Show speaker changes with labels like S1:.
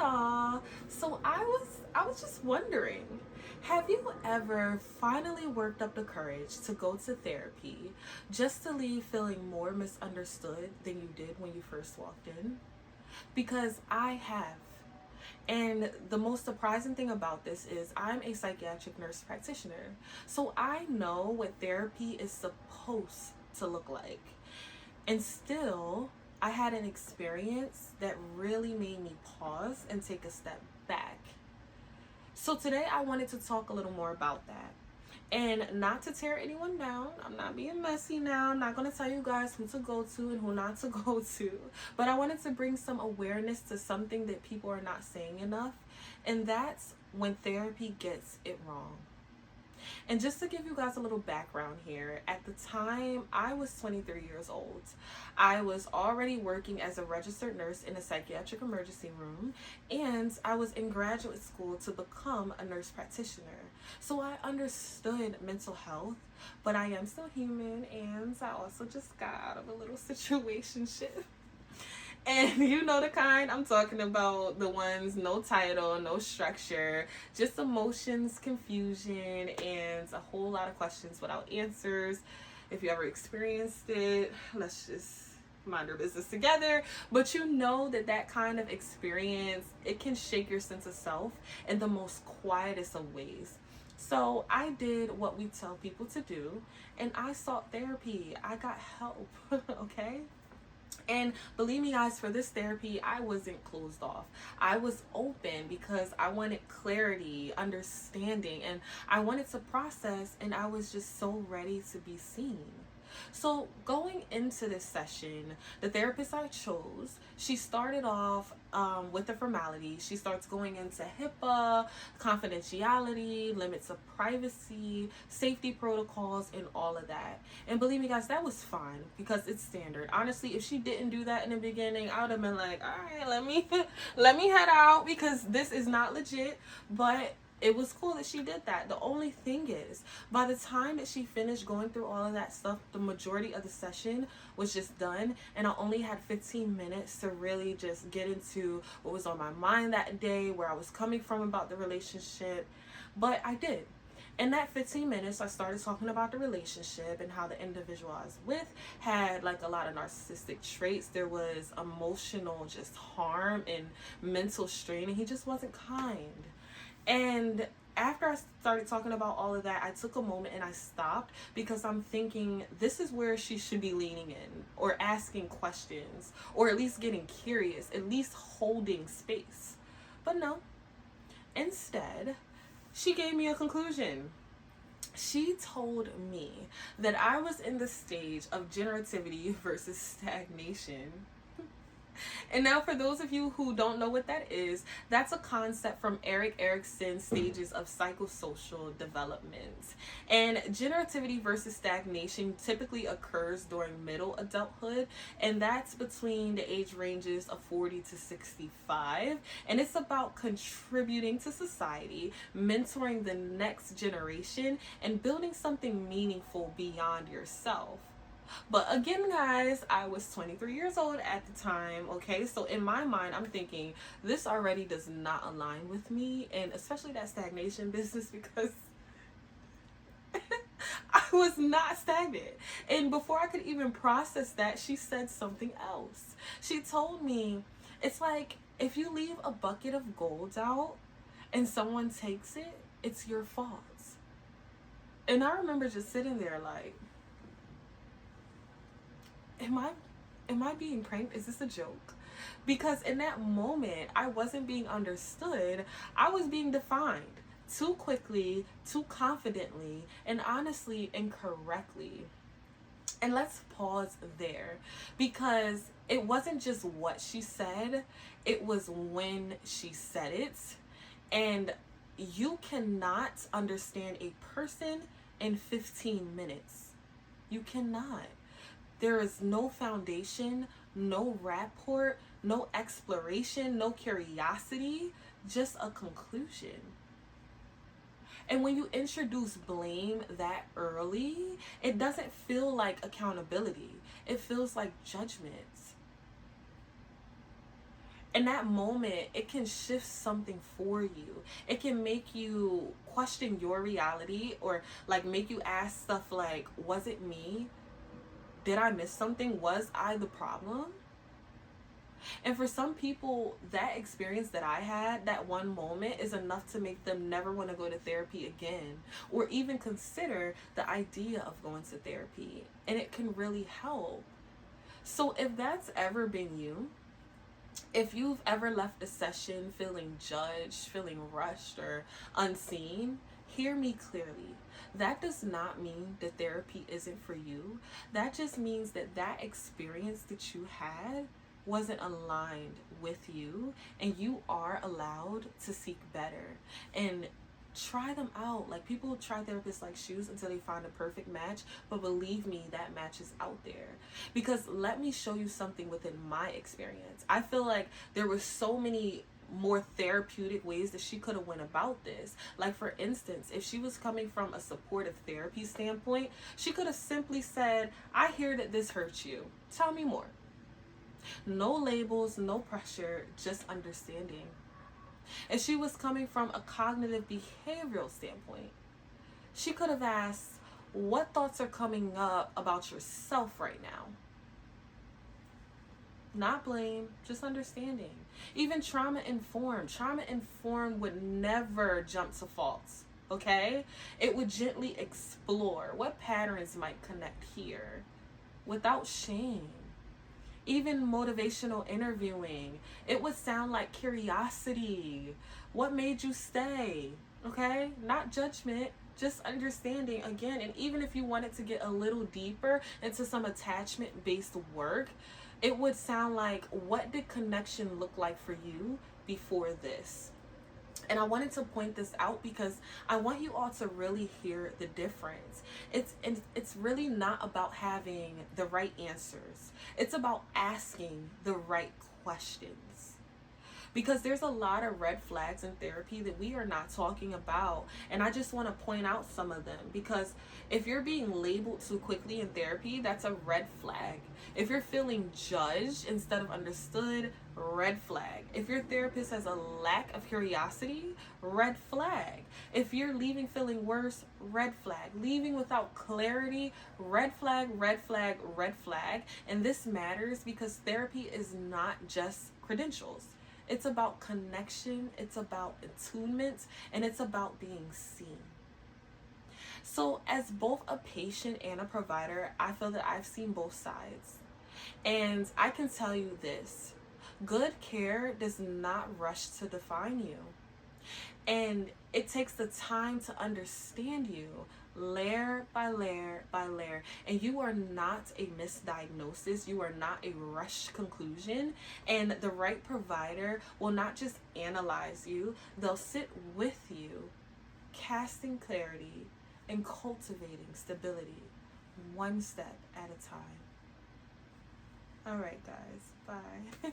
S1: y'all. So I was just wondering, have you ever finally worked up the courage to go to therapy just to leave feeling more misunderstood than you did when you first walked in? Because I have. And the most surprising thing about this is I'm a psychiatric nurse practitioner. So I know what therapy is supposed to look like. And still, I had an experience that really made me pause and take a step back. So today I wanted to talk a little more about that. And not to tear anyone down, I'm not being messy now. I'm not going to tell you guys who to go to and who not to go to. But I wanted to bring some awareness to something that people are not saying enough. And that's when therapy gets it wrong. And just to give you guys a little background here, at the time I was 23 years old. I was already working as a registered nurse in a psychiatric emergency room, and I was in graduate school to become a nurse practitioner. So I understood mental health, but I am still human, and I also just got out of a little situationship. And you know the kind I'm talking about, the ones no title, no structure, just emotions, confusion, and a whole lot of questions without answers. If you ever experienced it, let's just mind our business together. But you know that kind of experience, it can shake your sense of self in the most quietest of ways. So I did what we tell people to do, and I sought therapy. I got help, okay? And believe me, guys, for this therapy, I wasn't closed off. I was open because I wanted clarity, understanding, and I wanted to process, and I was just so ready to be seen. So going into this session, the therapist I chose, she started off with the formality. She starts going into HIPAA, confidentiality, limits of privacy, safety protocols, and all of that. And believe me, guys, that was fine because it's standard. Honestly, if she didn't do that in the beginning, I would have been like, all right, let me head out because this is not legit. But it was cool that she did that. The only thing is, by the time that she finished going through all of that stuff, the majority of the session was just done, and I only had 15 minutes to really just get into what was on my mind that day, where I was coming from about the relationship. But I did. In that 15 minutes, I started talking about the relationship and how the individual I was with had like a lot of narcissistic traits. There was emotional just harm and mental strain, and he just wasn't kind. And after I started talking about all of that, I took a moment and I stopped because I'm thinking this is where she should be leaning in or asking questions or at least getting curious, at least holding space. But no, instead, she gave me a conclusion. She told me that I was in the stage of generativity versus stagnation. And now for those of you who don't know what that is, that's a concept from Erik Erikson's stages of psychosocial development. And generativity versus stagnation typically occurs during middle adulthood, and that's between the age ranges of 40 to 65. And it's about contributing to society, mentoring the next generation, and building something meaningful beyond yourself. But again, guys, I was 23 years old at the time, okay? So in my mind, I'm thinking this already does not align with me, and especially that stagnation business because I was not stagnant. And before I could even process that, she said something else. She told me, it's like if you leave a bucket of gold out and someone takes it, it's your fault. And I remember just sitting there like, am I being pranked? Is this a joke? Because in that moment, I wasn't being understood. I was being defined too quickly, too confidently, and honestly incorrectly. And let's pause there because it wasn't just what she said, it was when she said it. And you cannot understand a person in 15 minutes. You cannot. There is no foundation, no rapport, no exploration, no curiosity, just a conclusion. And when you introduce blame that early, it doesn't feel like accountability. It feels like judgment. In that moment, it can shift something for you. It can make you question your reality, or like make you ask stuff like, was it me? Did I miss something? Was I the problem? And for some people, that experience that I had, that one moment, is enough to make them never want to go to therapy again, or even consider the idea of going to therapy. And it can really help. So if that's ever been you, if you've ever left a session feeling judged, feeling rushed, or unseen, hear me clearly. That does not mean that therapy isn't for you. That just means that that experience that you had wasn't aligned with you, and you are allowed to seek better and try them out. Like, people try therapists like shoes until they find a perfect match, but believe me, that match is out there. Because let me show you something within my experience. I feel like there were so many more therapeutic ways that she could have went about this. Like, for instance, if she was coming from a supportive therapy standpoint, she could have simply said, I hear that this hurts you, tell me more. No labels, no pressure, just understanding. If she was coming from a cognitive behavioral standpoint, she could have asked, what thoughts are coming up about yourself right now? Not blame, just understanding. Even trauma informed would never jump to faults, okay? It would gently explore what patterns might connect here without shame. Even motivational interviewing, it would sound like curiosity. What made you stay? Okay? Not judgment, just understanding again. And even if you wanted to get a little deeper into some attachment based work, it would sound like, what did connection look like for you before this? And I wanted to point this out because I want you all to really hear the difference. It's really not about having the right answers. It's about asking the right questions. Because there's a lot of red flags in therapy that we are not talking about. And I just want to point out some of them. Because if you're being labeled too quickly in therapy, that's a red flag. If you're feeling judged instead of understood, red flag. If your therapist has a lack of curiosity, red flag. If you're leaving feeling worse, red flag. Leaving without clarity, red flag, red flag, red flag. And this matters because therapy is not just credentials. It's about connection, it's about attunement, and it's about being seen. So as both a patient and a provider, I feel that I've seen both sides. And I can tell you this: good care does not rush to define you. And it takes the time to understand you, layer by layer by layer. And you are not a misdiagnosis. You are not a rushed conclusion. And the right provider will not just analyze you, they'll sit with you, casting clarity and cultivating stability, one step at a time. All right, guys. Bye.